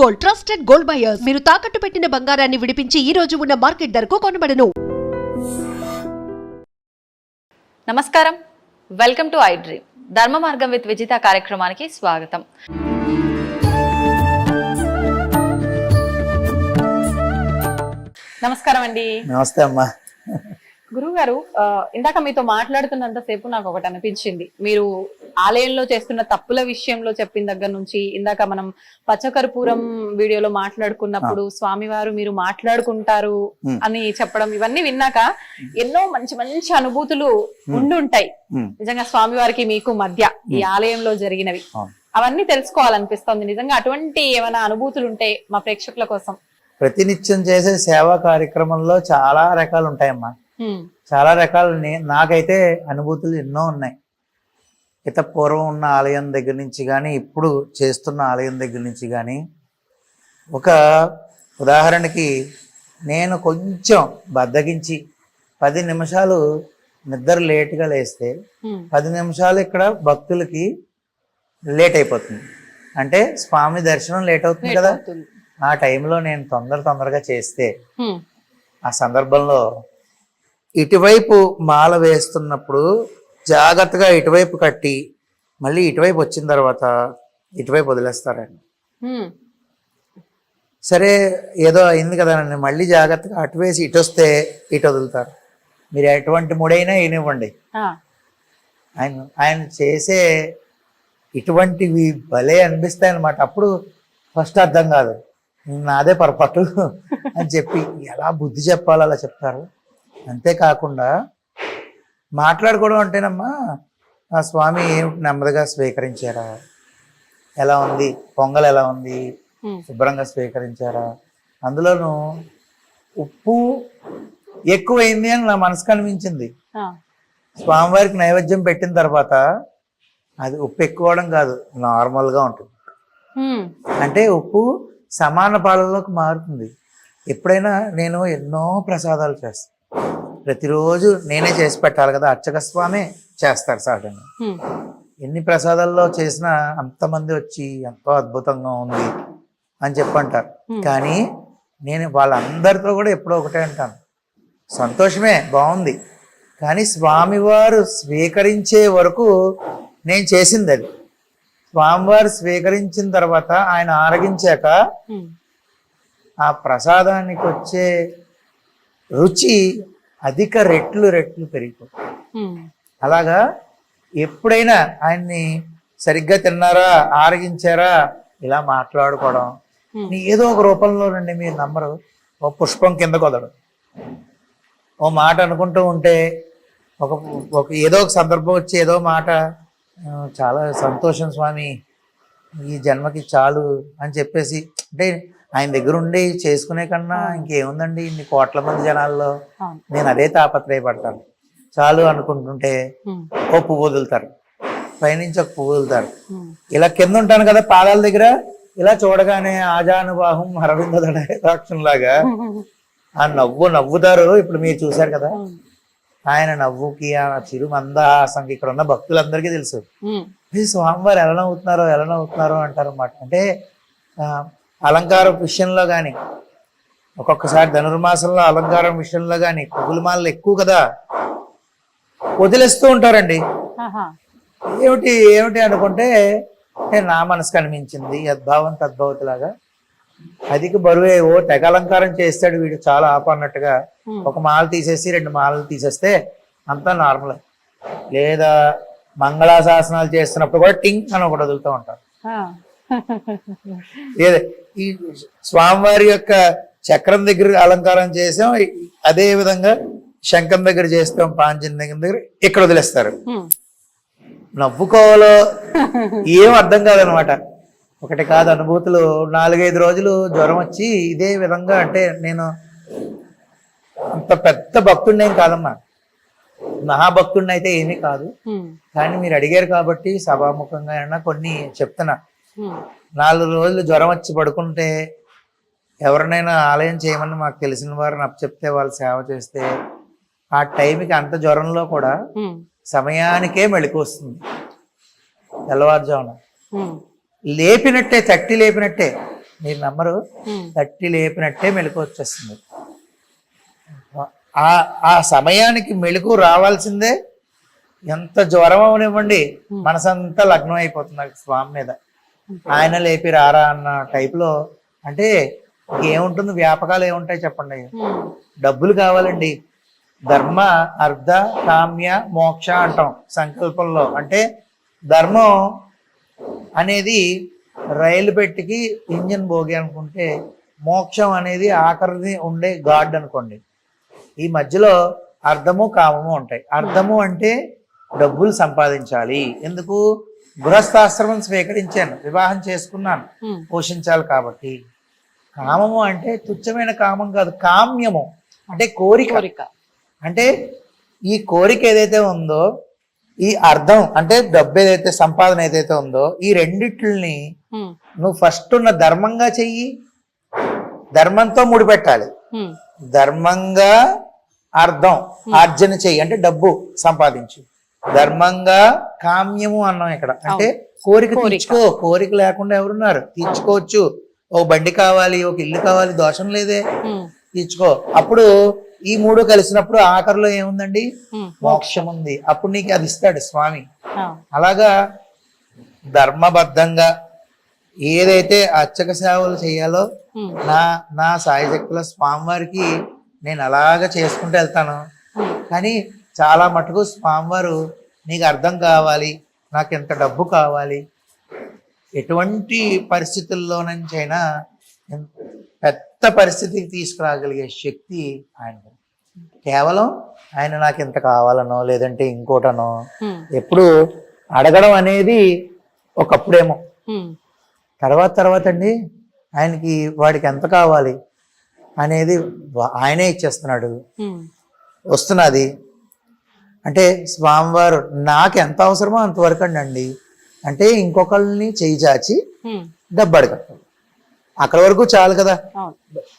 Gold, trusted gold buyers. మీరు తాకట్టు పెట్టిన బంగారాన్ని విడిపించి ఈ రోజు ఉన్న మార్కెట్ ధరకు కొనబడను. నమస్కారం, వెల్కమ్ టు ఐ డ్రీమ్. ధర్మ మార్గం విత్ విజిత కార్యక్రమానికి స్వాగతం. నమస్కారం అండి. నమస్తే అమ్మా. గురువు గారు, ఇందాక మీతో మాట్లాడుతున్నంత సేపు నాకు ఒకటి అనిపించింది. మీరు ఆలయంలో చేస్తున్న తప్పుల విషయంలో చెప్పిన దగ్గర నుంచి ఇందాక మనం పచ్చకర్పూరం వీడియోలో మాట్లాడుకున్నప్పుడు స్వామివారు మీరు మాట్లాడుకుంటారు అని చెప్పడం, ఇవన్నీ విన్నాక ఎన్నో మంచి మంచి అనుభూతులు ఉండుంటాయి నిజంగా స్వామివారికి మీకు మధ్య ఈ ఆలయంలో జరిగినవి. అవన్నీ తెలుసుకోవాలనిపిస్తుంది. నిజంగా అటువంటి ఏమైనా అనుభూతులు ఉంటే మా ప్రేక్షకుల కోసం. ప్రతినిత్యం చేసే సేవా కార్యక్రమంలో చాలా రకాలు ఉంటాయమ్మా. చాలా రకాలు. నాకైతే అనుభూతులు ఎన్నో ఉన్నాయి. పూర్వం ఉన్న ఆలయం దగ్గర నుంచి కానీ ఇప్పుడు చేస్తున్న ఆలయం దగ్గర నుంచి కానీ. ఒక ఉదాహరణకి నేను కొంచెం బద్దగించి 10 నిమిషాలు నిద్ర లేట్గా లేస్తే 10 నిమిషాలు ఇక్కడ భక్తులకి లేట్ అయిపోతుంది. అంటే స్వామి దర్శనం లేట్ అవుతుంది కదా. ఆ టైంలో నేను తొందరగా చేస్తే ఆ సందర్భంలో ఇటువైపు మాల వేస్తున్నప్పుడు జాగ్రత్తగా ఇటువైపు కట్టి మళ్ళీ ఇటువైపు వచ్చిన తర్వాత ఇటువైపు వదిలేస్తారండి. సరే ఏదో అయింది కదా నన్ను మళ్ళీ జాగ్రత్తగా అటు వేసి ఇటు వస్తే ఇటు వదులుతారు. మీరు ఎటువంటి ముడైనా వినివ్వండి. ఆయన చేసే ఇటువంటివి భలే అనిపిస్తాయి అన్నమాట. అప్పుడు ఫస్ట్ అర్థం కాదు, నాదే పొరపాటు అని చెప్పి ఎలా బుద్ధి చెప్పాలో అలా చెప్తారు. అంతేకాకుండా మాట్లాడుకోవడం అంటేనమ్మా, ఆ స్వామి ఏమిటి నెమ్మదిగా స్వీకరించారా, ఎలా ఉంది పొంగల్, ఎలా ఉంది శుభ్రంగా స్వీకరించారా, అందులోనూ ఉప్పు ఎక్కువైంది అని నా మనసుకు అనిపించింది. స్వామివారికి నైవేద్యం పెట్టిన తర్వాత అది ఉప్పు ఎక్కువడం కాదు, నార్మల్గా ఉంటుంది. అంటే ఉప్పు సమాన పాలనలోకి మారుతుంది. ఎప్పుడైనా నేను ఎన్నో ప్రసాదాలు చేస్తాను. ప్రతిరోజు నేనే చేసి పెట్టాలి కదా, అర్చక స్వామి చేస్తారు సహజంగా. ఎన్ని ప్రసాదాల్లో చేసినా అంతమంది వచ్చి ఎంతో అద్భుతంగా ఉంది అని చెప్పంటారు. కానీ నేను వాళ్ళందరితో కూడా ఎప్పుడో ఒకటే అంటాను, సంతోషమే బాగుంది, కానీ స్వామివారు స్వీకరించే వరకు నేను చేసింది అది. స్వామివారు స్వీకరించిన తర్వాత ఆయన ఆరగించాక ఆ ప్రసాదానికి వచ్చే రుచి అధిక రెట్లు పెరిగిపోతుంది. అలాగా ఎప్పుడైనా ఆయన్ని సరిగ్గా తిన్నారా, ఆరగించారా ఇలా మాట్లాడుకోవడం. ఏదో ఒక రూపంలోనండి, మీరు నమ్మరు, ఓ పుష్పం కింద కొదడం, ఓ మాట అనుకుంటూ ఉంటే ఒక ఏదో ఒక సందర్భం వచ్చి ఏదో మాట, చాలా సంతోషం స్వామి, ఈ జన్మకి చాలు అని చెప్పేసి, అంటే ఆయన దగ్గర ఉండి చేసుకునే కన్నా ఇంకేముందండి, ఇన్ని కోట్ల మంది జనాల్లో నేను అదే తాపత్రయపడతాను. చాలు అనుకుంటుంటే ఓ పువ్వు వదులుతారు, పైనుంచి ఒక పువ్వు వదులుతారు. ఇలా కింద ఉంటాను కదా పాదాల దగ్గర, ఇలా చూడగానే ఆజానుబాహం అరవింద దడాక్షం లాగా ఆ నవ్వుతారు. ఇప్పుడు మీరు చూశారు కదా, ఆయన నవ్వుకి ఆ చిరు మందహాసంకి ఇక్కడ ఉన్న భక్తులందరికీ తెలుసు స్వామివారు ఎలా నవ్వుతున్నారో అంటారు అన్నమాట. అంటే అలంకారం విషయంలో కానీ, ఒక్కొక్కసారి ధనుర్మాసంలో అలంకారం విషయంలో కానీ పువ్వులమాలలు ఎక్కువ కదా, వదిలేస్తూ ఉంటారండి. ఏమిటి అనుకుంటే నా మనసుకు అనిపించింది, యద్భావం తద్భవతిలాగా. అధిక బరువే ఓ తెగ అలంకారం చేస్తాడు వీడు చాలా ఆపన్నట్టుగా. ఒక మాల తీసేసి 2 మాలలు తీసేస్తే అంతా నార్మల్. లేదా మంగళాశాసనాలు చేస్తున్నప్పుడు కూడా టింగ్ అని ఒకటి వదులుతూ ఉంటారు. ఈ స్వామివారి యొక్క చక్రం దగ్గర అలంకారం చేసాం, అదే విధంగా శంఖం దగ్గర చేస్తాం, పాంచం దగ్గర ఇక్కడ వదిలేస్తారు. నవ్వుకోవాలో ఏం అర్థం కాదనమాట. ఒకటి కాదు అనుభూతులు. 4-5 రోజులు జ్వరం వచ్చి ఇదే విధంగా, అంటే నేను అంత పెద్ద భక్తుడిని ఏం కాదమ్మా, మహాభక్తుడిని అయితే ఏమీ కాదు. కానీ మీరు అడిగారు కాబట్టి సభాముఖంగా అయినా కొన్ని చెప్తున్నా. 4 రోజులు జ్వరం వచ్చి పడుకుంటే ఎవరినైనా ఆలయం చేయమని మాకు తెలిసిన వారిని అప్పచెప్తే వాళ్ళు సేవ చేస్తే ఆ టైంకి అంత జ్వరంలో కూడా సమయానికే మెళుకు వస్తుంది. తెల్లవారుజామున లేపినట్టే, తట్టి లేపినట్టే. మీరు నమ్మరు, తట్టి లేపినట్టే మెలకు వచ్చేస్తుంది. ఆ సమయానికి మెలకు రావాల్సిందే. ఎంత జ్వరం అవనివ్వండి, మనసంతా లగ్నం అయిపోతుంది నాకు స్వామి మీద. ఆయన లేపి రారా అన్న టైప్లో. అంటే ఏముంటుంది, వ్యాపకాలు ఏముంటాయి చెప్పండి. డబ్బులు కావాలండి. ధర్మ అర్ధ కామ్య మోక్ష అంటాం సంకల్పంలో. అంటే ధర్మం అనేది రైలు పెట్టికి ఇంజిన్ భోగి అనుకుంటే, మోక్షం అనేది ఆఖరిని ఉండే గాడ్ అనుకోండి. ఈ మధ్యలో అర్థము కామము ఉంటాయి. అర్థము అంటే డబ్బులు సంపాదించాలి. ఎందుకు? గృహస్థాశ్రమం స్వీకరించాను, వివాహం చేసుకున్నాను, పోషించాలి కాబట్టి. కామము అంటే తుచ్చమైన కామం కాదు, కామ్యము అంటే కోరిక. అంటే ఈ కోరిక ఏదైతే ఉందో, ఈ అర్థం అంటే డబ్బు ఏదైతే సంపాదన ఏదైతే ఉందో, ఈ రెండిట్లని నువ్వు ఫస్ట్ ఉన్న ధర్మంగా చెయ్యి. ధర్మంతో ముడిపెట్టాలి. ధర్మంగా అర్థం ఆర్జన చెయ్యి, అంటే డబ్బు సంపాదించు. ధర్మంగా కామ్యము అన్నాం ఇక్కడ. అంటే కోరిక తీర్చుకో. కోరిక లేకుండా ఎవరున్నారు? తీర్చుకోవచ్చు. ఒక బండి కావాలి, ఒక ఇల్లు కావాలి, దోషం లేదే, తీర్చుకో. అప్పుడు ఈ మూడు కలిసినప్పుడు ఆఖరిలో ఏముందండి? మోక్షం ఉంది. అప్పుడు నీకు అది ఇస్తాడు స్వామి. అలాగా ధర్మబద్ధంగా ఏదైతే అర్చక సేవలు చేయాలో నా సాయశక్తుల స్వామివారికి నేను అలాగా చేసుకుంటూ వెళ్తాను. కానీ చాలా మటుకు స్వామివారు నీకు అర్థం కావాలి, నాకు ఎంత డబ్బు కావాలి, ఎటువంటి పరిస్థితుల్లోనంచైనా పెద్ద పరిస్థితికి తీసుకురాగలిగే శక్తి ఆయన. కేవలం ఆయన నాకు ఎంత కావాలనో లేదంటే ఇంకోటనో ఎప్పుడు అడగడం అనేది ఒకప్పుడేమో. తర్వాత అండి ఆయనకి వాడికి ఎంత కావాలి అనేది ఆయనే ఇచ్చేస్తున్నాడు, వస్తున్నది. అంటే స్వామివారు నాకు ఎంత అవసరమో అంతవరకు అండి. అంటే ఇంకొకళ్ళని చేయి చాచి డబ్బు అడగట్టు, అక్కడ వరకు చాలు కదా.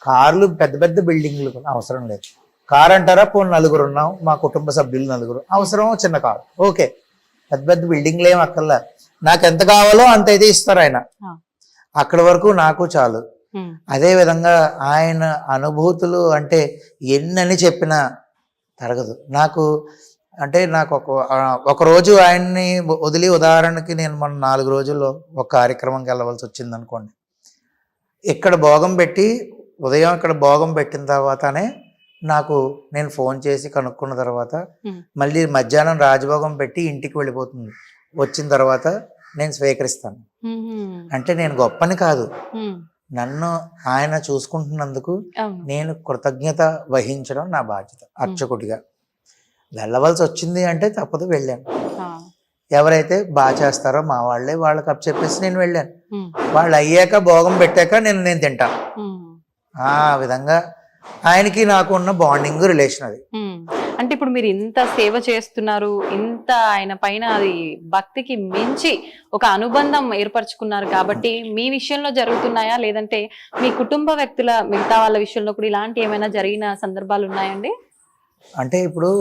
కార్లు పెద్ద పెద్ద బిల్డింగ్లు అవసరం లేదు. కారు అంటారా, పోనీ నలుగురు ఉన్నాం, మా కుటుంబ సభ్యులు నలుగురు, అవసరం చిన్న కారు, ఓకే. పెద్ద పెద్ద బిల్డింగ్లు ఏం అక్కర్లా. నాకు ఎంత కావాలో అంత అయితే ఇస్తారు ఆయన. అక్కడ వరకు నాకు చాలు. అదే విధంగా ఆయన అనుభూతులు అంటే ఎన్నని చెప్పినా తరగదు నాకు. అంటే నాకు ఒక రోజు ఆయన్ని వదిలి, ఉదాహరణకి నేను మొన్న 4 రోజుల్లో ఒక కార్యక్రమంకి వెళ్ళవలసి వచ్చింది అనుకోండి. ఇక్కడ భోగం పెట్టి, ఉదయం ఇక్కడ భోగం పెట్టిన తర్వాతనే నేను ఫోన్ చేసి కనుక్కున్న తర్వాత మళ్ళీ మధ్యాహ్నం రాజభోగం పెట్టి ఇంటికి వెళ్ళిపోతుంది. వచ్చిన తర్వాత నేను స్వీకరిస్తాను. అంటే నేను గొప్పని కాదు, నన్ను ఆయన చూసుకుంటున్నందుకు నేను కృతజ్ఞత వహించడం నా బాధ్యత అర్చకుడిగా. వెళ్ళవలసి వచ్చింది అంటే తప్పదు, వెళ్ళాను. ఎవరైతే బాగా చేస్తారో మా వాళ్ళే, వాళ్ళకి అప్ చెప్పేసి నేను వెళ్ళాను. వాళ్ళు అయ్యాక భోగం పెట్టాక నేను తింటాను. ఆ విధంగా ఆయనకి నాకు ఉన్న బాండింగ్ రిలేషన్ అది. అంటే ఇప్పుడు మీరు ఇంత సేవ చేస్తున్నారు, ఇంత ఆయన పైన అది భక్తికి మించి ఒక అనుబంధం ఏర్పరచుకున్నారు కాబట్టి మీ విషయంలో జరుగుతున్నాయా, లేదంటే మీ కుటుంబ వ్యక్తుల మిగతా వాళ్ళ విషయంలో కూడా ఇలాంటి ఏమైనా జరిగిన సందర్భాలు ఉన్నాయండి? అంటే ఇప్పుడు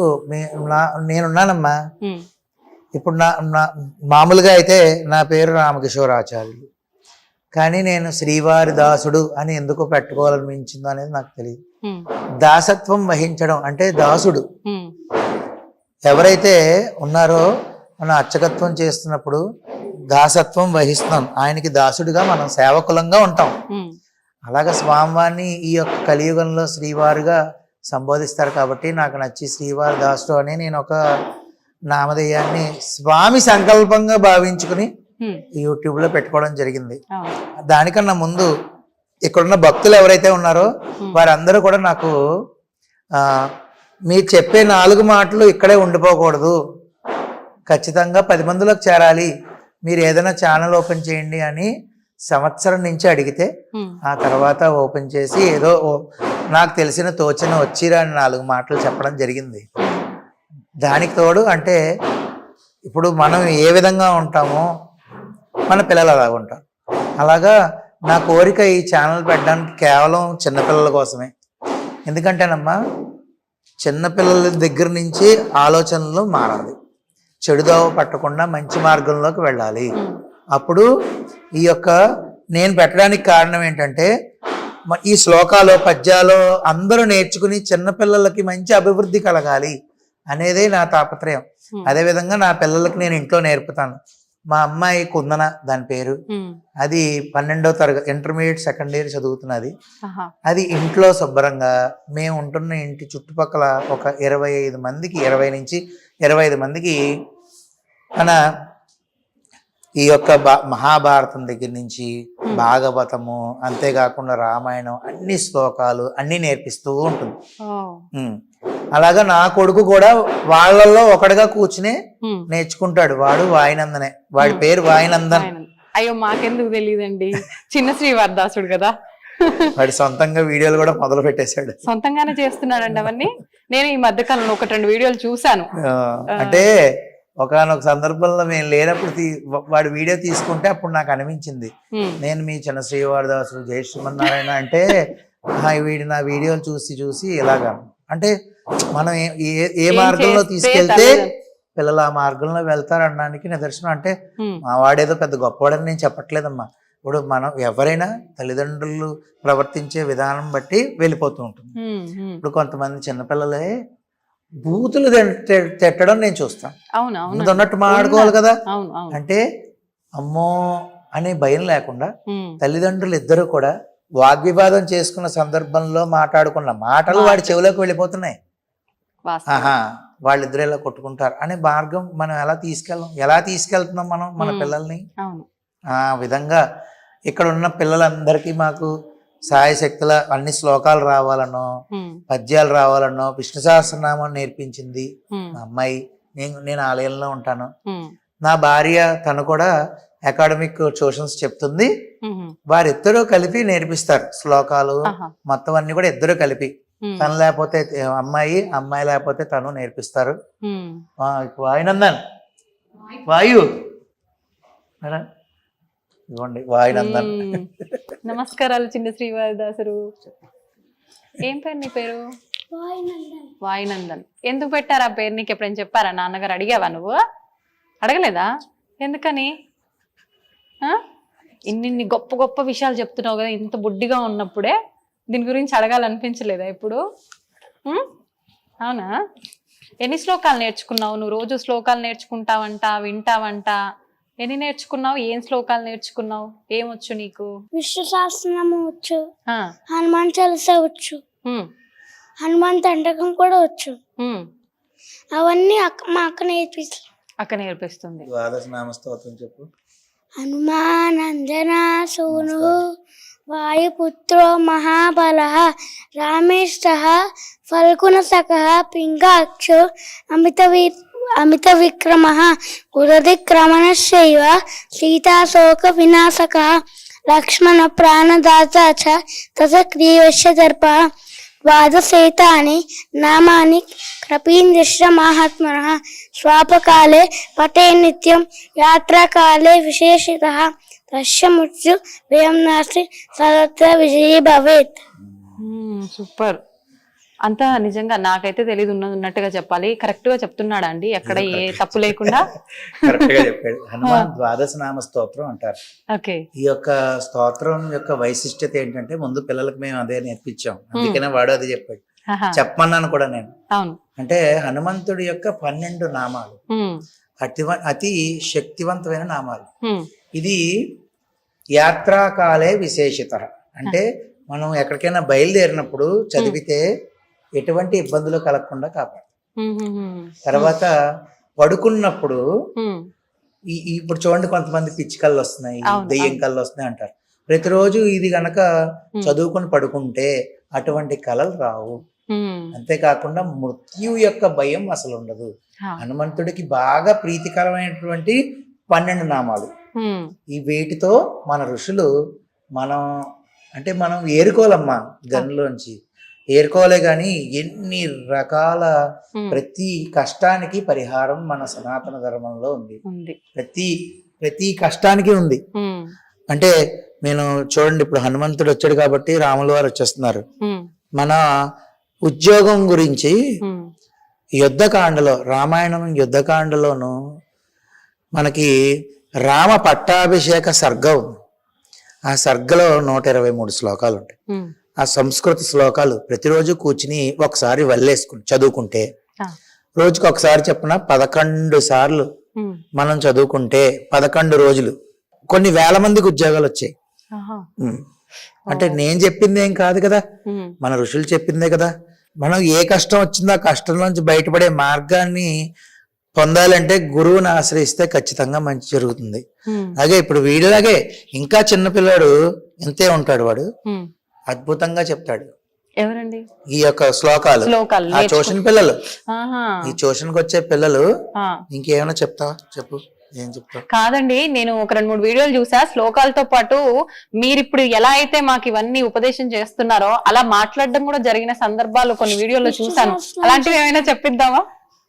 నేనున్నానమ్మా. ఇప్పుడు మామూలుగా అయితే నా పేరు రామకిషోరాచార్యులు, కానీ నేను శ్రీవారి దాసుడు అని ఎందుకు పెట్టుకోవాలనిపించిందో అనేది నాకు తెలియదు. దాసత్వం వహించడం అంటే దాసుడు ఎవరైతే ఉన్నారో, మనం అర్చకత్వం చేస్తున్నప్పుడు దాసత్వం వహిస్తున్నాం. ఆయనకి దాసుడిగా మనం సేవకులంగా ఉంటాం. అలాగే స్వామివారిని ఈ యొక్క కలియుగంలో శ్రీవారిగా సంబోధిస్తారు కాబట్టి నాకు నచ్చి శ్రీవారి దాసుడు అని నేను ఒక నామధేయాన్ని స్వామి సంకల్పంగా భావించుకుని యూట్యూబ్ లో పెట్టుకోవడం జరిగింది. దానికన్నా ముందు ఇక్కడున్న భక్తులు ఎవరైతే ఉన్నారో వారందరూ కూడా నాకు మీరు చెప్పే 4 మాటలు ఇక్కడే ఉండిపోకూడదు, ఖచ్చితంగా 10 మందిలోకి చేరాలి, మీరు ఏదైనా ఛానల్ ఓపెన్ చేయండి అని సంవత్సరం నుంచి అడిగితే ఆ తర్వాత ఓపెన్ చేసి ఏదో నాకు తెలిసిన తోచిన వచ్చిరా అని 4 మాటలు చెప్పడం జరిగింది. దానికి తోడు అంటే ఇప్పుడు మనం ఏ విధంగా ఉంటామో మన పిల్లలు అలాగ ఉంటారు. అలాగా నా కోరిక ఈ ఛానల్ పెట్టడానికి కేవలం చిన్నపిల్లల కోసమే. ఎందుకంటేనమ్మా చిన్నపిల్లల దగ్గర నుంచి ఆలోచనలు మారాలి, చెడుదోవ పట్టకుండా మంచి మార్గంలోకి వెళ్ళాలి. అప్పుడు ఈ యొక్క నేను పెట్టడానికి కారణం ఏంటంటే ఈ శ్లోకాలు పద్యాలు అందరూ నేర్చుకుని చిన్నపిల్లలకి మంచి అభివృద్ధి కలగాలి అనేదే నా తాపత్రయం. అదేవిధంగా నా పిల్లలకి నేను ఇంట్లో నేర్పుతాను. మా అమ్మాయి కుందన దాని పేరు, అది 12వ తరగతి ఇంటర్మీడియట్ సెకండ్ ఇయర్ చదువుతున్నది. అది ఇంట్లో శుభ్రంగా మేము ఉంటున్న ఇంటి చుట్టుపక్కల ఒక 25 మందికి 20 నుంచి 25 మందికి మన ఈ యొక్క మహాభారతం దగ్గర నుంచి భాగవతము, అంతేకాకుండా రామాయణం, అన్ని శ్లోకాలు అన్ని నేర్పిస్తూ ఉంటుంది. అలాగా నా కొడుకు కూడా వాళ్ళల్లో ఒకటిగా కూర్చుని నేర్చుకుంటాడు. వాడు వాయునందనే, వాడి పేరు వాయునందన్. అయ్యో మాకెందుకు తెలియదండి, చిన్న శ్రీవారదాసుడు కదా. వాడి సొంతంగా వీడియోలు కూడా మొదలు పెట్టేశాడు. సొంతంగానే చేస్తున్నాడండి అవన్నీ. నేను ఈ మధ్య కాలంలో 1-2 వీడియోలు చూసాను. అంటే ఒకనొక సందర్భంలో మేము లేనప్పుడు వాడు వీడియో తీసుకుంటే అప్పుడు నాకు అనిపించింది, నేను మీ చిన్న శ్రీవారదాసుడు జై శ్రీమన్నారాయణ అంటే వీడి నా వీడియోలు చూసి ఇలాగా. అంటే మనం ఏ మార్గంలో తీసుకెళ్తే పిల్లలు ఆ మార్గంలో వెళ్తారు అనడానికి నిదర్శనం. అంటే మా వాడేదో పెద్ద గొప్పవాడని నేను చెప్పట్లేదమ్మా. ఇప్పుడు మనం ఎవరైనా తల్లిదండ్రులు ప్రవర్తించే విధానం బట్టి వెళ్ళిపోతూ ఉంటుంది. ఇప్పుడు కొంతమంది చిన్నపిల్లలే బూతులు తిట్టడం నేను చూస్తాను. అన్నట్టు మాట్లాడుకోవాలి కదా. అంటే అమ్మో అనే భయం లేకుండా తల్లిదండ్రులు ఇద్దరు కూడా వాగ్వివాదం చేసుకున్న సందర్భంలో మాట్లాడుకున్న మాటలు వాడి చెవిలోకి వెళ్ళిపోతున్నాయి. వాళ్ళిద్దరు ఇలా కొట్టుకుంటారు అనే మార్గం మనం ఎలా తీసుకెళ్తున్నాం మనం మన పిల్లల్ని. ఆ విధంగా ఇక్కడ ఉన్న పిల్లలందరికీ మాకు సాయశక్తుల అన్ని శ్లోకాలు రావాలనో పద్యాలు రావాలనో విష్ణు సహస్రనామం నేర్పించింది మా అమ్మాయి. నేను ఆలయంలో ఉంటాను. నా భార్య తను కూడా అకాడమిక్ ట్యూషన్స్ చెప్తుంది. వారిద్దరూ కలిపి నేర్పిస్తారు శ్లోకాలు మొత్తం అన్ని కూడా ఇద్దరు కలిపి. తను లేకపోతే అమ్మాయి లేకపోతే తను నేర్పిస్తారు. వాయునందన్ వాయు ఇవ్వండి వాయునందన్. నమస్కారాలు చిన్న శ్రీవారదాసుడు. ఏం పేరు నీ పేరు? వాయునందన్. ఎందుకు పెట్టారు ఆ పేరు? నీకు ఎప్పుడైనా చెప్పారా? నాన్నగారు అడిగావా? నువ్వు అడగలేదా? ఎందుకని? ఇన్ని గొప్ప గొప్ప విషయాలు చెప్తున్నావు కదా, ఇంత బుడ్డిగా ఉన్నప్పుడే దీని గురించి అడగాలనిపించలేదా ఇప్పుడు? అవునా? ఎన్ని శ్లోకాలు నేర్చుకున్నావు నువ్వు? రోజు శ్లోకాలు నేర్చుకుంటావంట, వింటావంట. ఎన్ని నేర్చుకున్నావు? ఏం శ్లోకాలు నేర్చుకున్నావు? ఏమొచ్చు నీకు? విష్ణు సహస్రనామం వచ్చు, హనుమాన్ చాలీసా వచ్చు, హనుమాన్ దండకం కూడా వచ్చు. అవన్నీ మా అక్క నేర్పిస్తుంది. ద్వాదశనామ స్తోత్రం చెప్పు. హనుమానందన సూను వాయుపుత్రో మహాబలః రామేష్టః ఫల్గుణసఖః పింగాక్షో అమిత విక్రమః ఉదతిక్రమణశ్చైవ సీతాశోక వినాశకః లక్ష్మణ ప్రాణదాత చ తసగ్రీవస్య దర్పః ద్వాదశేతాని నామాని కపీంద్రశ్చ మహాత్మనః స్వాపకాలే పఠే నిత్యం యాత్రాకాలే విశేషితః తస్య మృత్యు భయం నాస్తి సర్వత్ర విజయీ భవేత్. సూపర్. అంతా నిజంగా నాకైతే తెలియదు, ఉన్నట్టుగా చెప్పాలి. కరెక్ట్ గా చెప్తున్నాడా అండి? ఎక్కడ ఏ తప్పు లేకుండా కరెక్ట్ గా చెప్పాడు. హనుమాన్ ద్వాదశనామ స్తోత్రం అంటారు. ఓకే. ఈ యొక్క స్తోత్రం యొక్క వైశిష్ట్యత ఏంటంటే ముందు పిల్లలకు మేము అదే నేర్పించాం, అందుకనే వాడు అదే చెప్పాడు. చెప్పమన్నాను కూడా నేను. అంటే హనుమంతుడి యొక్క 12 నామాలు అతి శక్తివంతమైన నామాలు. ఇది యాత్రాకాలే విశేషిత. అంటే మనం ఎక్కడికైనా బయలుదేరినప్పుడు చదివితే ఎటువంటి ఇబ్బందులు కలగకుండా కాపాడు. తర్వాత పడుకున్నప్పుడు ఇప్పుడు చూడండి, కొంతమంది పిచ్చి కళ్ళు వస్తున్నాయి, దెయ్యం కళ్ళు వస్తున్నాయి అంటారు. ప్రతిరోజు ఇది గనక చదువుకొని పడుకుంటే అటువంటి కళలు రావు. అంతేకాకుండా మృత్యు యొక్క భయం అసలు ఉండదు. హనుమంతుడికి బాగా ప్రీతికరమైనటువంటి 12 నామాలు. ఈ వీటితో మన ఋషులు మనం ఏరుకోవాలమ్మా, గన్లోంచి ఏరుకోలే గాని ఎన్ని రకాల ప్రతి కష్టానికి పరిహారం మన సనాతన ధర్మంలో ఉంది. ప్రతి కష్టానికి ఉంది. అంటే నేను చూడండి, ఇప్పుడు హనుమంతుడు వచ్చాడు కాబట్టి రాముల వారు వచ్చేస్తున్నారు. మన ఉద్యోగం గురించి యుద్ధకాండలో, రామాయణం యుద్ధకాండలోను మనకి రామ పట్టాభిషేక సర్గం. ఆ సర్గలో 123 శ్లోకాలు ఉంటాయి. ఆ సంస్కృత శ్లోకాలు ప్రతిరోజు కూర్చుని ఒకసారి వల్లేసుకుని చదువుకుంటే, రోజుకి ఒకసారి చెప్పిన 11 సార్లు మనం చదువుకుంటే 11 రోజులు కొన్ని వేల మందికి ఉద్యోగాలు వచ్చాయి. అంటే నేను చెప్పింది ఏం కాదు కదా, మన ఋషులు చెప్పిందే కదా. మనం ఏ కష్టం వచ్చిందో ఆ కష్టం నుంచి బయటపడే మార్గాన్ని పొందాలంటే గురువుని ఆశ్రయిస్తే ఖచ్చితంగా మంచి జరుగుతుంది. అలాగే ఇప్పుడు వీడిలాగే ఇంకా చిన్నపిల్లాడు ఇంతే ఉంటాడు, వాడు అద్భుతంగా చెప్తాడు. ఎవరండి ఈ యొక్క శ్లోకాలు? ఆ ట్యూషన్ పిల్లలు, ఈ ట్యూషన్కి వచ్చే పిల్లలు. ఇంకేమైనా చెప్తావా? చెప్పు, ఏం చెప్తావు? కాదండి, నేను ఒక 2-3 వీడియోలు చూసా. శ్లోకాలతో పాటు మీరు ఇప్పుడు ఎలా అయితే మాకు ఇవన్నీ ఉపదేశం చేస్తున్నారో అలా మాట్లాడడం కూడా జరిగిన సందర్భాలు కొన్ని వీడియోలో చూసాను. అలాంటివి ఏమైనా చెప్పిద్దామా?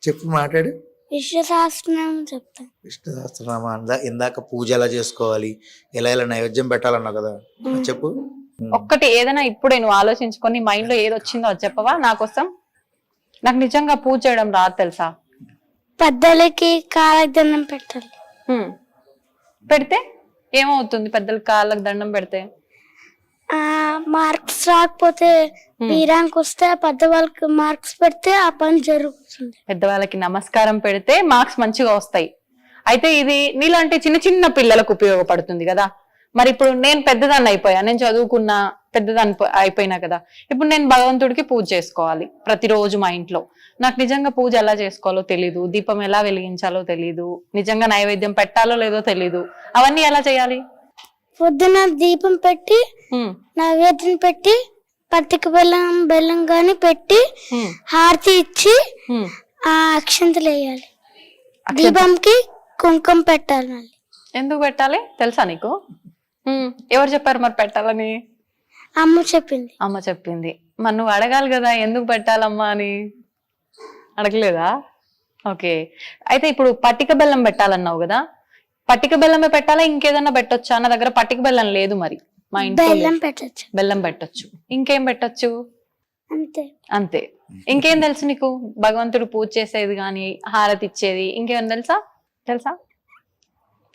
చెప్పు, మాట్లాడు. విష్ణు సహస్రనామం చెప్తాను. విష్ణు సహస్రనామం ఇందాక పూజ ఎలా చేసుకోవాలి, ఎలా ఎలా నైవేద్యం పెట్టాలన్నావు కదా, చెప్పు. ఒక్కటి ఏదైనా ఇప్పుడే నువ్వు ఆలోచించుకొని మైండ్ లో ఏది వచ్చిందో అది చెప్పవా నా కోసం? నాకు నిజంగా పూజ చేయడం రాదు తెలుసా. పెద్దలకి కాళ్ళకి దండం పెట్టాలి. పెడితే ఏమవుతుంది? పెద్దలకి కాళ్ళకి దండం పెడితే మార్క్స్ రాకపోతే వీరానికి వస్తే పెద్దవాళ్ళకి మార్క్స్ పెడితే ఆ పని జరుగుతుంది. పెద్దవాళ్ళకి నమస్కారం పెడితే మార్క్స్ మంచిగా వస్తాయి. అయితే ఇది నీలాంటి చిన్న చిన్న పిల్లలకు ఉపయోగపడుతుంది కదా. మరి ఇప్పుడు నేను పెద్దదాన్ని అయిపోయా, నేను చదువుకున్నా, పెద్దదాన్ని అయిపోయినా కదా. ఇప్పుడు నేను భగవంతుడికి పూజ చేసుకోవాలి ప్రతిరోజు మా ఇంట్లో. నాకు నిజంగా పూజ ఎలా చేసుకోవాలో తెలీదు, దీపం ఎలా వెలిగించాలో తెలీదు, నిజంగా నైవేద్యం పెట్టాలో లేదో తెలీదు. అవన్నీ ఎలా చేయాలి? పొద్దున దీపం పెట్టి నైవేద్యం పెట్టి పత్తిక బెల్లం గాని పెట్టి హారతి ఇచ్చి ఆ అక్షంతలు వేయాలి. దీపంకి కుంకుమ పెట్టాలి. మళ్ళీ ఎందుకు పెట్టాలి తెలుసా నీకు? ఎవరు చెప్పారు మరి పెట్టాలని? అమ్మ చెప్పింది. అమ్మ చెప్పింది. మరి నువ్వు అడగాలి కదా ఎందుకు పెట్టాలమ్మా అని. అడగలేదా? ఓకే. అయితే ఇప్పుడు పట్టిక బెల్లం పెట్టాలన్నావు కదా, పట్టిక బెల్లమే పెట్టాలా ఇంకేదన్నా పెట్టొచ్చా? నా దగ్గర పట్టిక బెల్లం లేదు. మరి మా ఇంట్లో బెల్లం పెట్టొచ్చు. బెల్లం పెట్టొచ్చు. ఇంకేం పెట్టొచ్చు? అంతే. అంతే. ఇంకేం తెలుసు నీకు? భగవంతుడు పూజ చేసేది గాని, హారతి ఇచ్చేది ఇంకేం తెలుసా? తెలుసా?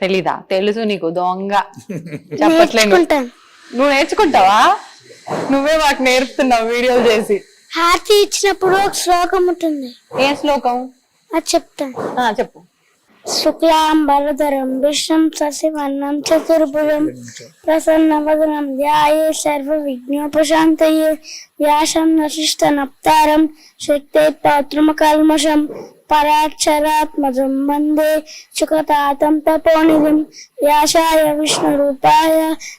తెలీదా? తెలుసు నీకు, దొంగ. చెప్పట్లేదు. నువ్వు నేర్చుకుంటావా? నువ్వే మాకు నేర్పుతున్నావు వీడియోలు చేసి. హారతి ఇచ్చినప్పుడు ఒక శ్లోకం ఉంటుంది. ఏ శ్లోకం? అది చెప్తాను. చెప్పు. శుక్లాంబరధరం విష్ణుం శశివర్ణం చతుర్భుజం ప్రసన్నవదనం ధ్యాయే సర్వ విఘ్నోపశాంతయే వ్యాసం వశిష్ఠ నప్తారం శక్తే పౌత్రమకల్మషం పరాక్షరాత్మజం వందే సుఖతాతం తపోనిధిం వ్యాసాయ విష్ణురూపాయ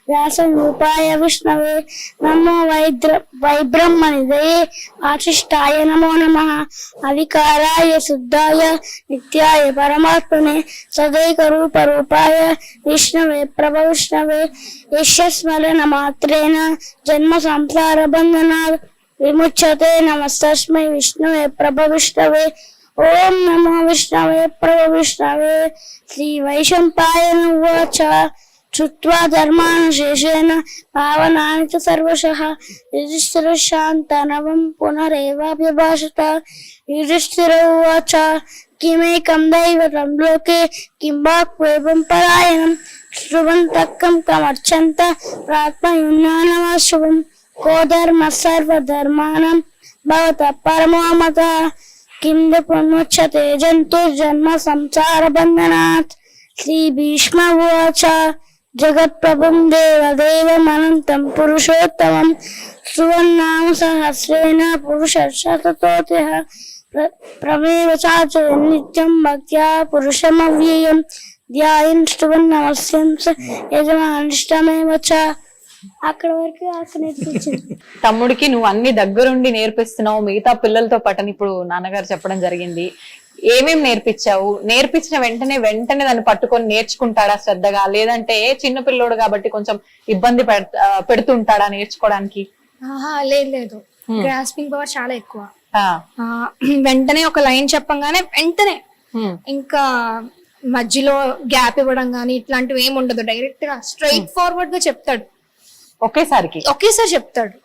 వ్యాసరూపాయ విష్ణవే నమో వైబ్రహ్మనిధయే వాసిష్ఠాయ నమో నమః అవికారాయ శుద్ధాయ నిత్యాయ పరమాత్మనే సదైకరూపరూపాయ విష్ణవే ప్రభవిష్ణవే యస్య స్మరణ మాత్రేణ జన్మ సంసార బంధనాత్ విముచ్యతే నమస్తస్మై విష్ణవే ప్రభవిష్ణవే ఓం నమో విష్ణవే ప్రభవిష్ణవే శ్రీ వైశంపాయన ఉవాచ శ్రుత్వా ధర్మానుశేషేణ పావనాని చ సర్వశః యుధిష్ఠిరశాంతనవం పునరేవాభ్యభాషత యుధిష్ఠిర ఉవాచ కిమేకం దైవతం లోకే కిం వాక్వేవం పరాయణం శృణ్వంతః కమర్చంత ప్రాత్మయుజ్ఞానమాశుభం కో ధర్మ సర్వధర్మాణం భవతః పరమో మతః కిం పునముచ్యతే జంతుర్జన్మ సంసార బంధనాత్. శ్రీ భీష్మ ఉవాచ జగత్ప్రభుం దేవదేవమనంతం పురుషోత్తమం సువర్ణామ సహస్రేణ పురుషశతతోతిః ప్రమేవ చాచ నిత్యం భక్త్యా పురుషమవ్యయం ధ్యాయన్ శ్రువన్నమస్యం యజమానిష్టమేవ చ. అక్కడ వరకు నేర్పించింది. తమ్ముడికి నువ్వు అన్ని దగ్గరుండి నేర్పిస్తున్నావు, మిగతా పిల్లలతో పాటు ఇప్పుడు నాన్నగారు చెప్పడం జరిగింది. ఏమేం నేర్పించావు? నేర్పించిన వెంటనే దాన్ని పట్టుకొని నేర్చుకుంటాడా శ్రద్ధగా, లేదంటే చిన్న పిల్లోడు కాబట్టి కొంచెం ఇబ్బంది పెడుతుంటాడా నేర్చుకోవడానికి? లేదు, గ్రాస్పింగ్ పవర్ చాలా ఎక్కువ. వెంటనే ఒక లైన్ చెప్పంగానే వెంటనే, ఇంకా మధ్యలో గ్యాప్ ఇవ్వడం గానీ ఇట్లాంటివి ఏమి ఉండదు. డైరెక్ట్ గా స్ట్రైట్ ఫార్వర్డ్ గా చెప్తాడు. ఒకేసారి చెప్తాడు.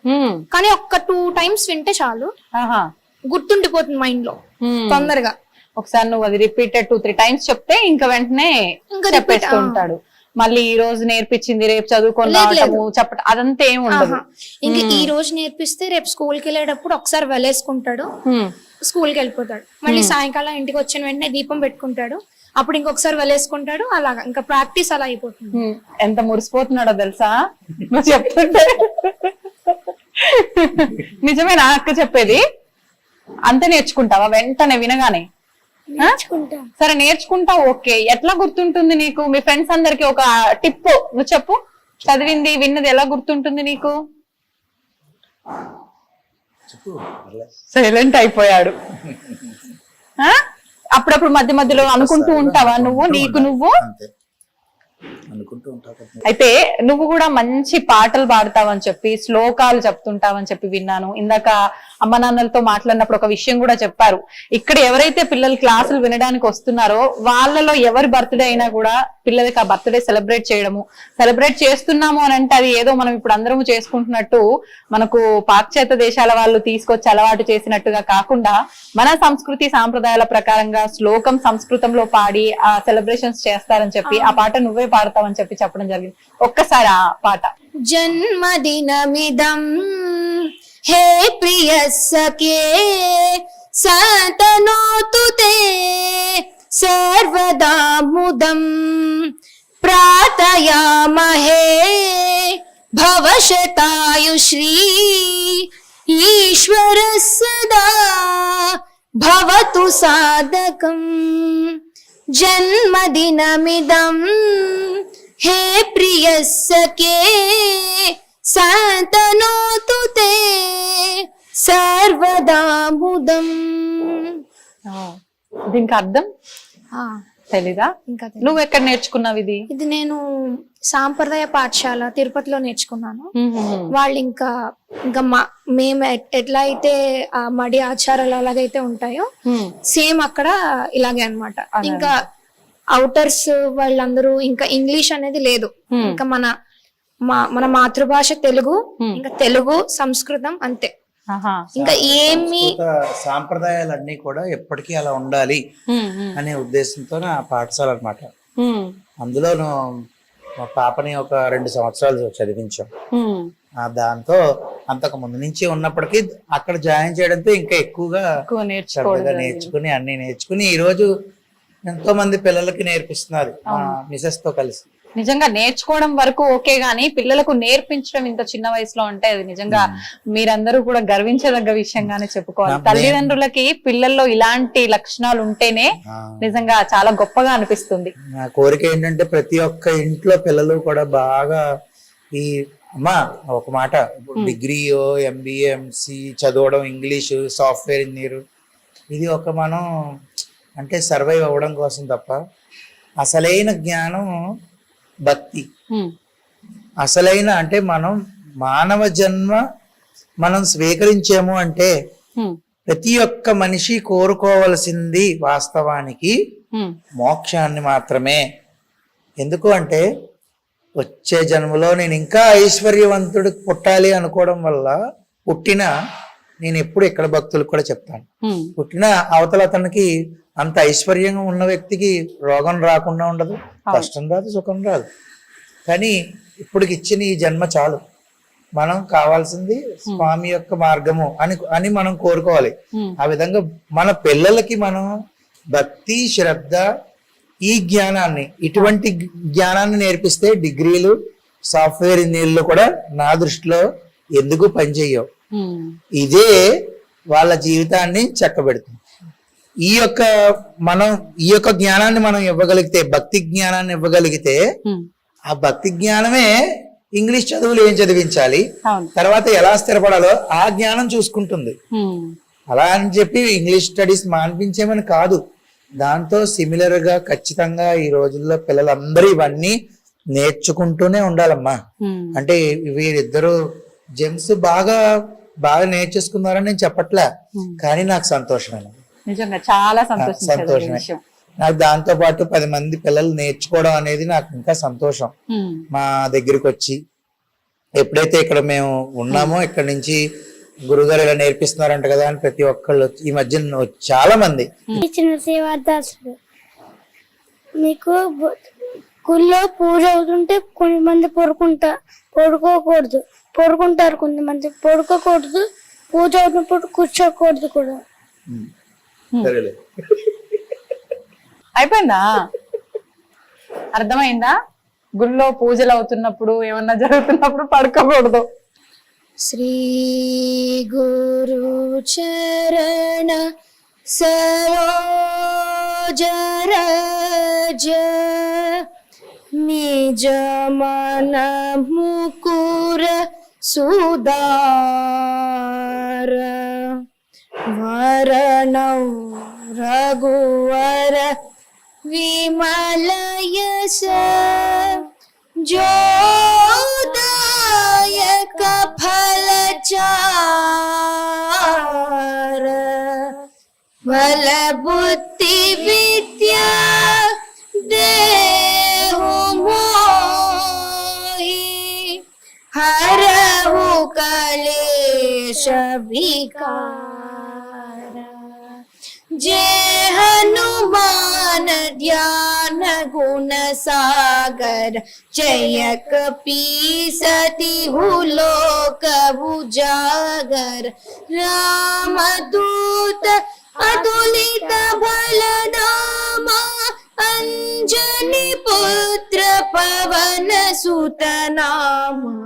కానీ ఒక్క 2 times వింటే చాలు, గుర్తుండిపోతుంది మైండ్ లో తొందరగా. ఒకసారి నువ్వు అది రిపీటెడ్ 2-3 times చెప్తే ఇంకా వెంటనే చెప్పేస్తూ ఉంటాడు. మళ్ళీ ఈ రోజు నేర్పించింది రేపు చదువుకొని లేదు, రావటము చెప్పటం అదంతా ఏమి ఉండదు. ఆహా. ఇంకా ఈ రోజు నేర్పిస్తే రేపు స్కూల్ కి వెళ్ళేటప్పుడు ఒకసారి వెళ్ళేసుకుంటాడు, స్కూల్ కి వెళ్ళిపోతాడు. మళ్ళీ సాయంకాలం ఇంటికి వచ్చిన వెంటనే దీపం పెట్టుకుంటాడు, అప్పుడు ఇంకొకసారి వెళ్ళేసుకుంటాడు. అలాగా ఇంకా ప్రాక్టీస్ అలా అయిపోతుంది. ఎంత మురిసిపోతున్నాడో తెలుసా నువ్వు చెప్తుంటే. నిజమేనా అక్క చెప్పేది? అంతే నేర్చుకుంటావా వెంటనే వినగానే? నేర్చుకుంటాం. సరే నేర్చుకుంటావు, ఓకే. ఎట్లా గుర్తుంటుంది నీకు? మీ ఫ్రెండ్స్ అందరికి ఒక టిప్ నువ్వు చెప్పు. చదివింది విన్నది ఎలా గుర్తుంటుంది నీకు? సైలెంట్ అయిపోయాడు. అప్పుడప్పుడు మధ్య మధ్యలో అనుకుంటూ ఉంటావా నువ్వు నీకు నువ్వు? అనుకుంటూ ఉంటా. అయితే నువ్వు కూడా మంచి పాటలు పాడతావని చెప్పి శ్లోకాలు చెప్తుంటావని చెప్పి విన్నాను. ఇందాక అమ్మ నాన్నలతో మాట్లాడినప్పుడు ఒక విషయం కూడా చెప్పారు. ఇక్కడ ఎవరైతే పిల్లలు క్లాసులు వినడానికి వస్తున్నారో వాళ్ళలో ఎవరి బర్త్డే అయినా కూడా పిల్లలకి ఆ బర్త్డే సెలబ్రేట్ చేయడము, సెలబ్రేట్ చేస్తున్నాము అని అంటే అది ఏదో మనం ఇప్పుడు అందరము చేసుకుంటున్నట్టు మనకు పాశ్చాత్య దేశాల వాళ్ళు తీసుకొచ్చి అలవాటు చేసినట్టుగా కాకుండా మన సంస్కృతి సాంప్రదాయాల ప్రకారంగా శ్లోకం సంస్కృతంలో పాడి ఆ సెలబ్రేషన్స్ చేస్తారని చెప్పి ఆ పాట నువ్వే పాడతావని చెప్పి చెప్పడం జరిగింది. ఒక్కసారి ఆ పాట. జన్మదినమిదం హే ప్రియ సఖే సతనోతు తే సర్వదా ముదం ప్రార్థయామహే భవశతాయుశ్రీ ఈశ్వర సదా భవతు సాధకం. జన్మదినమిదం హే ప్రియ సఖే సతనోతు తే సర్వదా ముదం. దీనికి అర్థం తెలీదా? ఇంకా నువ్వు ఎక్కడ నేర్చుకున్నావు ఇది? ఇది నేను సాంప్రదాయ పాఠశాల తిరుపతిలో నేర్చుకున్నాను. వాళ్ళు ఇంకా మేము ఎట్లా అయితే ఆ మడి ఆచారాలు అలాగైతే ఉంటాయో సేమ్ అక్కడ ఇలాగే అన్నమాట. ఇంకా అవుటర్స్ వాళ్ళందరూ ఇంకా ఇంగ్లీష్ అనేది లేదు. ఇంకా మన మాతృభాష తెలుగు, ఇంకా తెలుగు సంస్కృతం అంతే. ఇంకా ఏమి సాంప్రదాయాలన్నీ కూడా ఎప్పటికీ అలా ఉండాలి అనే ఉద్దేశంతో ఆ పాఠశాల అన్నమాట. అందులోను మా పాపని ఒక 2 సంవత్సరాలు చదివించాం. దాంతో అంతకు ముందు నుంచి ఉన్నప్పటికీ అక్కడ జాయిన్ చేయడంతో ఇంకా ఎక్కువగా నేర్చుకుని అన్ని నేర్చుకుని ఈ రోజు ఎంతో మంది పిల్లలకి నేర్పిస్తున్నారు మిసెస్ తో కలిసి. నిజంగా నేర్చుకోవడం వరకు ఓకే గానీ పిల్లలకు నేర్పించడం ఇంత చిన్న వయసులో అంటే అది నిజంగా మీరందరూ కూడా గర్వించదగ్గ విషయంగానే చెప్పుకోవాలి. తల్లిదండ్రులకి పిల్లల్లో ఇలాంటి లక్షణాలు ఉంటేనే నిజంగా చాలా గొప్పగా అనిపిస్తుంది. నా కోరిక ఏంటంటే ప్రతి ఒక్క ఇంట్లో పిల్లలు కూడా బాగా ఈ అమ్మా ఒక మాట డిగ్రీయో MBA MSc చదవడం, ఇంగ్లీషు, సాఫ్ట్వేర్ ఇంజనీర్, ఇది ఒక మనం అంటే సర్వైవ్ అవ్వడం కోసం తప్ప అసలైన జ్ఞానం భక్తి. అసలైన అంటే మనం మానవ జన్మ మనం స్వీకరించాము అంటే ప్రతి ఒక్క మనిషి కోరుకోవలసింది వాస్తవానికి మోక్షాన్ని మాత్రమే. ఎందుకు అంటే వచ్చే జన్మలో నేను ఇంకా ఐశ్వర్యవంతుడు పుట్టాలి అనుకోవడం వల్ల నేను ఎప్పుడు ఇక్కడ భక్తులకు కూడా చెప్తాను, పుట్టిన అవతల అతనికి అంత ఐశ్వర్యంగా ఉన్న వ్యక్తికి రోగం రాకుండా ఉండదు, కష్టం రాదు, సుఖం రాదు. కానీ ఇప్పటికి ఇచ్చిన ఈ జన్మ చాలు, మనం కావాల్సింది స్వామి యొక్క మార్గము అని మనం కోరుకోవాలి. ఆ విధంగా మన పిల్లలకి మనం భక్తి, శ్రద్ధ, ఈ జ్ఞానాన్ని, ఇటువంటి జ్ఞానాన్ని నేర్పిస్తే డిగ్రీలు, సాఫ్ట్వేర్ ఇంజనీర్లు కూడా నా దృష్టిలో ఎందుకు పనిచేయవు. ఇదే వాళ్ళ జీవితాన్ని చక్కబెడుతుంది. ఈ యొక్క జ్ఞానాన్ని మనం ఇవ్వగలిగితే, భక్తి జ్ఞానాన్ని ఇవ్వగలిగితే, ఆ భక్తి జ్ఞానమే ఇంగ్లీష్ చదువులు ఏం చదివించాలి, తర్వాత ఎలా స్థిరపడాలో ఆ జ్ఞానం చూసుకుంటుంది. అలా అని చెప్పి ఇంగ్లీష్ స్టడీస్ మాన్పించేమని కాదు, దాంతో సిమిలర్ గా ఖచ్చితంగా ఈ రోజుల్లో పిల్లలందరూ ఇవన్నీ నేర్చుకుంటూనే ఉండాలమ్మా. అంటే వీరిద్దరు జెమ్స్ బాగా నేర్చేసుకున్నారని నేను చెప్పట్లే, కానీ నాకు సంతోషమే, నిజంగా చాలా సంతోషమే. నాకు దాంతో పాటు 10 మంది పిల్లలు నేర్చుకోవడం అనేది నాకు ఇంకా సంతోషం. మా దగ్గరికి వచ్చి ఎప్పుడైతే ఇక్కడ మేము ఉన్నామో, ఇక్కడ నుంచి గురుగారు ఇలా నేర్పిస్తున్నారంట కదా అని ప్రతి ఒక్కళ్ళు ఈ మధ్య చాలా మంది సేవాదాసుడు మీకు గుళ్ళో పూజ అవుతుంటే కొంతమంది పడుకోకూడదు, పడుకుంటారు, కొంతమంది పడుకోకూడదు, పూజ అవుతున్నప్పుడు కూర్చోకూడదు కూడా. సరేలే. అయిపోయిందా? అర్థమైందా? గుళ్ళో పూజలు అవుతున్నప్పుడు ఏమన్నా జరుగుతున్నప్పుడు పడుకోకూడదు. శ్రీ గురు చరణ సరోజ రజ నిజ మన ముకుర సుదార వరణౌ రఘువర విమల యశ జోదాయక ఫలచార బల బుద్ధి విద్యా దేహు మోహి హరహు కలేశ వికార जय हनुमान ध्यान गुण सागर जय कपीसति लोक उजागर रामदूत अतुलित बलधामा अंजनी पुत्र पवन सुत नामा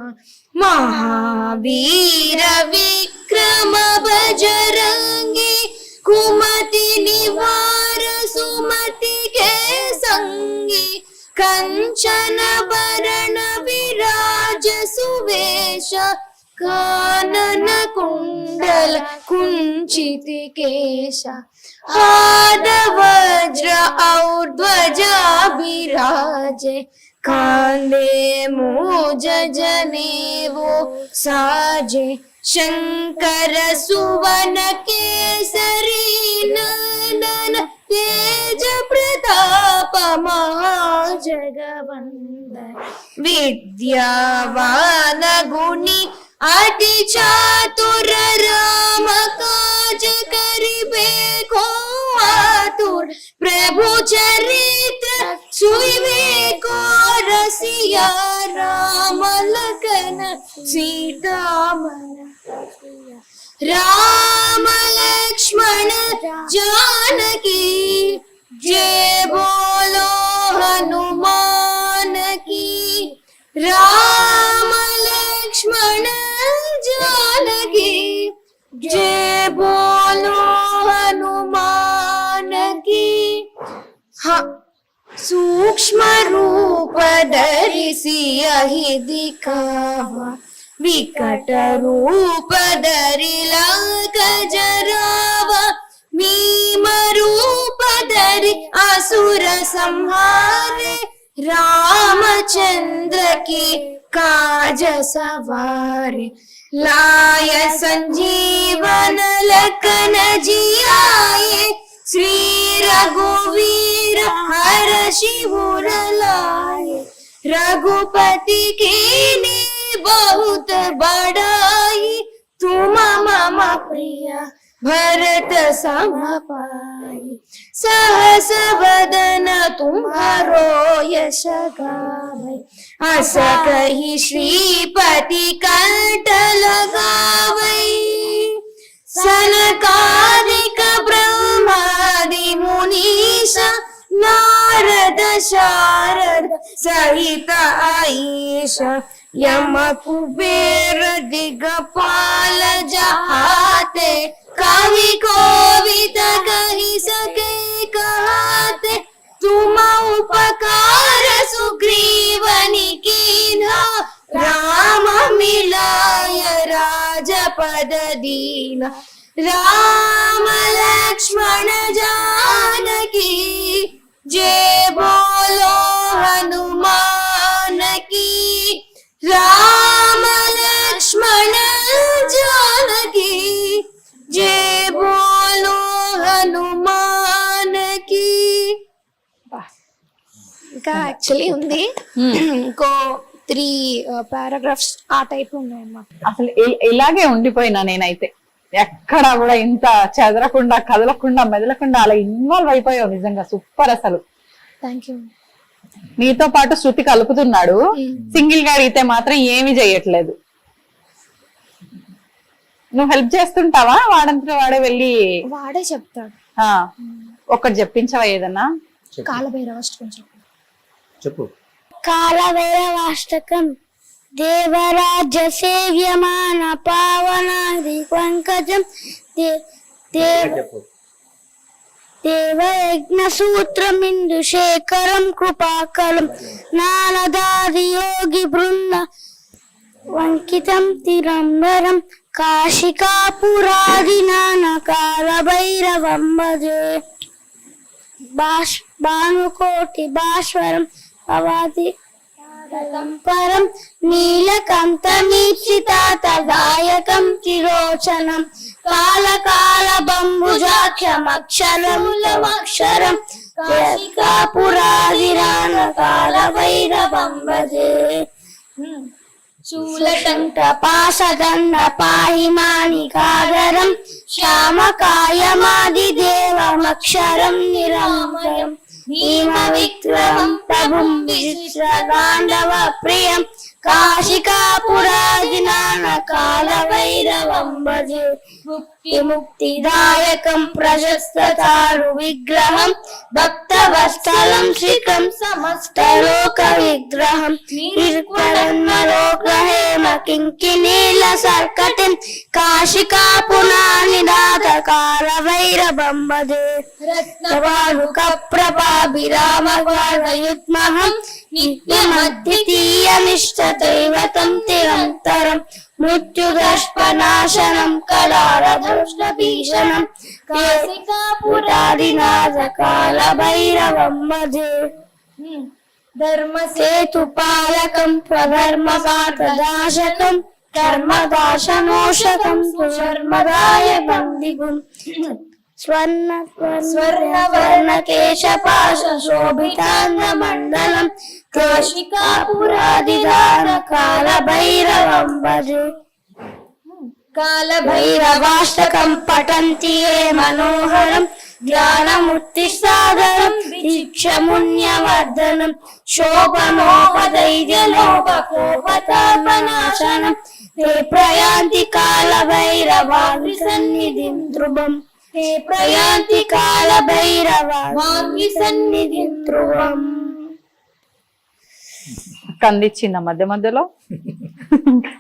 महावीर विक्रम बजरंगी कुमति निवार सुमति के संगी कंचन वरण विराज सुवेश कानन कुंडल कुंचित केश हाथ वज्र और ध्वजा विराजे कांधे मूज जनेऊ साजे शंकर सुवन केसरी नंदन तेज प्रताप महाजगवंदन विद्यावान गुणी अति चातुर राम काज करिबे को आतुर प्रभु चरित्र सुइबे को रसिया राम लखन सीता राम लक्ष्मण जानकी जय बोलो हनुमान की राम लक्ष्मण जानकी जय बोलो हनुमान की सूक्ष्म रूप धरिसी यही दिखावा विकट रूप धरि लंक जरावा भीम रूप धरि असुर संहारे रामचंद्र की काज सवारे लाय संजीवन लखन जियाए श्री रघुवीर हर्षि उर लाए रघुपति की बहुत बड़ाई तुम मम प्रिय भरत सम पाई सहस वदन तुम्हारो यश गावै अस कहि श्रीपति कंठ लगावै सनकादिक ब्रह्मादि मुनीश नारद शारद सहित आईश यम कुबेर दिगपाल जहाते कवि कोविद कहि सके कहते तुम उपकार सुग्रीवनि कीन्हा राम मिलाय राजपद दीना राम लक्ष्मण जानकी जय बोलो हनुमान की राम लक्ष्मण जानकी जय बोलो हनुमान की. ఇంకా యాక్చువల్లీ ఉంది ఇంకో 3 పారాగ్రాఫ్స్ ఆ టైప్ ఉన్నాయి అన్నమాట. అసలు ఇలాగే ఉండిపోయినా నేనైతే ఎక్కడ కూడా ఇంత చెదరకుండా కదలకుండా మెదలకుండా అలా ఇన్వాల్వ్ అయిపోయావు. నిజంగా సూపర్. అసలు థ్యాంక్ యూ. నీతో పాటు శృతి కలుపుతున్నాడు, సింగిల్ గా అడిగితే మాత్రం ఏమి చెయ్యట్లేదు. నువ్వు హెల్ప్ చేస్తుంటావా? వాడంతా వాడే వెళ్ళి వాడే చెప్తాడు. ఒక్కటి చెప్పించవా ఏదన్నా? కాలభైరవాష్టకం చెప్పు. కాలభైరవాష్టకం దేవరాజ్య సేవ్యమాన పావనాది పంకజం దేవయజ్ఞ సూత్రమిందు శేఖరం కృపాకలం నారదాది యోగి బృంద వంకితం తిరంబరం కాశికాపురాది నానకాల భైరవం భజే భానుకోటి భాస్వరం భవతి పరం నీలకంఠమీప్సితాతదాయకం త్రిలోచనం కాళకాల బంబుజాక్షమక్షరములమక్షరం కాశికాపురాదిరానకాల భైరవం భజే శూలకంఠ పాశదండ పాహి మాణికాధరం శ్యామకాయమాదిదేవమక్షరం నిరంతరం భీమ విక్రమం ప్రభుం విచిత్రతాండవ ప్రియం కాశికాపురాదినానకాల భైరవం భజే ముక్తిదాయకం ప్రశస్తతారు విగ్రహం భక్తవత్సలం శ్రీకం సమస్తలోక విగ్రహం నిర్మలోకహేమ కింకినీల సర్కటిం కాశికాపునానిదాతకాల భైరవం భజే రత్నవాలుక ప్రభాభిరామయుగ్మహం నిత్యమద్వితీయమిష్టదైవతం నిరంతరం మృత్యుదర్శనాశనం కళారభీషణం కాశికాపురాదినాథకాల భైరవం భజే ధర్మసేతుపాలకం స్వధర్మపాతదాశకం ధర్మదాశనోషకం సుధర్మదాయ బందిగుం స్వర్ణకేశపాశోభితాంగమండలం కాశికాపురాదిదానకాల భైరవం భజే కాలభైరవాష్టకం పఠంతి ఏ మనోహరం జ్ఞానముత్తిసాదరం దీక్షమున్యవర్ధనం శోభనోపధైర్యలోపకోపతాపనాశనం ते प्रयान्ति कालभैरवाग्नि सन्निधिं ध्रुवम् ते प्रयान्ति कालभैरवाग्नि सन्निधिं ध्रुवम् కందిచ్చిందా మధ్య మధ్యలో?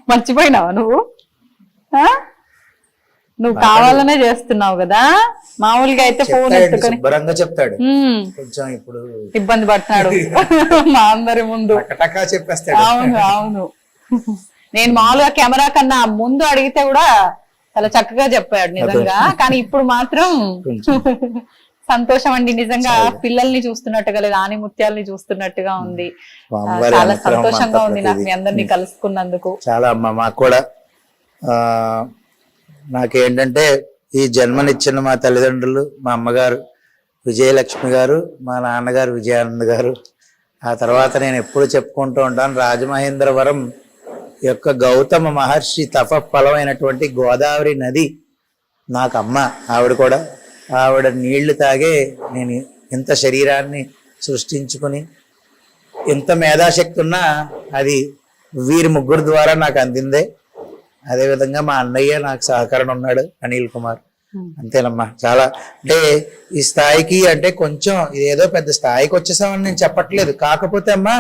మర్చిపోయినావా నువ్వు? నువ్వు కావాలనే చేస్తున్నావు కదా. మామూలుగా అయితే ఫోన్ ఎత్తుకొని శుభ్రంగా చెప్తాడు, కొంచెం ఇప్పుడు ఇబ్బంది పడుతున్నాడు మా అందరి ముందు. చెప్పేస్తాడు. అవును అవును, నేను మామూలుగా కెమెరా కన్నా ముందు అడిగితే కూడా చాలా చక్కగా చెప్పాడు నిజంగా. కానీ ఇప్పుడు మాత్రం సంతోషం అండి, నిజంగా పిల్లల్ని చూస్తున్నట్టుగా లేదు, ఆనిముత్యాలని చూస్తున్నట్టుగా ఉంది. చాలా సంతోషంగా ఉంది నాకు మీ అందరినీ కలుసుకున్నందుకు. చాలా అమ్మ మాకు కూడా. నాకేంటంటే ఈ జన్మనిచ్చిన మా తల్లిదండ్రులు, మా అమ్మగారు విజయలక్ష్మి గారు, మా నాన్నగారు విజయానంద్ గారు. ఆ తర్వాత నేను ఎప్పుడు చెప్పుకుంటూ ఉంటాను, రాజమహేంద్రవరం యొక్క గౌతమ మహర్షి తపఫలమైనటువంటి గోదావరి నది నాకు అమ్మ. ఆవిడ కూడా, ఆవిడ నీళ్లు తాగే నేను ఇంత శరీరాన్ని సృష్టించుకుని ఎంత మేధాశక్తి ఉన్నా అది వీరి ముగ్గురు ద్వారా నాకు అందిందే. అదేవిధంగా మా అన్నయ్య నాకు సహకరణ ఉన్నాడు, అనిల్ కుమార్. అంతేనమ్మా. చాలా అంటే ఈ స్థాయికి అంటే కొంచెం ఇదేదో పెద్ద స్థాయికి వచ్చేసామని నేను చెప్పట్లేదు. కాకపోతే అమ్మా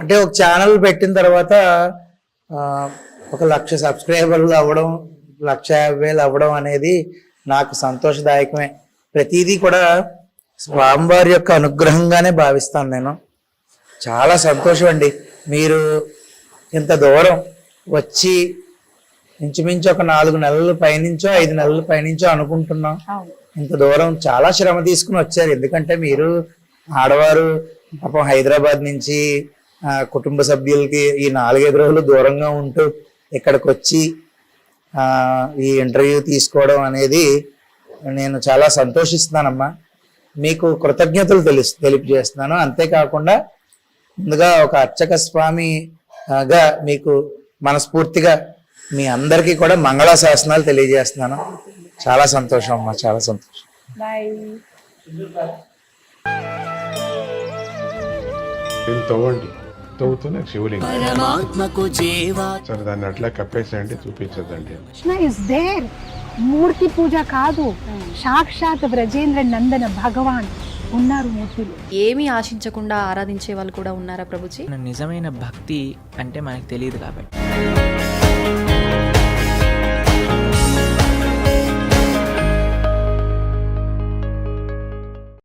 అంటే ఒక ఛానల్ పెట్టిన తర్వాత 1,00,000 సబ్స్క్రైబర్లు అవ్వడం, 1,50,000 అవ్వడం అనేది నాకు సంతోషదాయకమే. ప్రతిదీ కూడా స్వామివారి యొక్క అనుగ్రహంగానే భావిస్తాను నేను. చాలా సంతోషం అండి. మీరు ఇంత దూరం వచ్చి ఇంచుమించు ఒక 4 నెలల పైనుంచో 5 నెలల పైనుంచో అనుకుంటున్నాం. ఇంత దూరం చాలా శ్రమ తీసుకుని వచ్చారు. ఎందుకంటే మీరు ఆడవారు పాపం హైదరాబాద్ నుంచి కుటుంబ సభ్యులకి ఈ 4-5 రోజులు దూరంగా ఉంటూ ఇక్కడికి వచ్చి ఈ ఇంటర్వ్యూ తీసుకోవడం అనేది నేను చాలా సంతోషిస్తున్నానమ్మా. మీకు కృతజ్ఞతలు తెలియజేస్తున్నాను. అంతేకాకుండా ముందుగా ఒక అర్చక స్వామిగా మీకు మనస్ఫూర్తిగా మీ అందరికీ కూడా మంగళాశాసనాలు తెలియజేస్తున్నాను. చాలా సంతోషం అమ్మా, చాలా సంతోషం. బాయ్. దీన్ని తవ్వండి, తవ్వుతూనే శివలింగం. సరే దాన్ని అట్లా కప్పేసేయండి, చూపించదండి. Krishna is there. మూర్తి పూజ కాదు, సాక్షాత్ బ్రజేంద్ర నందన భగవాన్ ఉన్నారు మూర్తిలో. ఏమీ ఆశించకుండా ఆరాధించే వాళ్ళు కూడా ఉన్నారా ప్రభుజీ? నిజమైన భక్తి అంటే మనకు తెలియదు కాబట్టి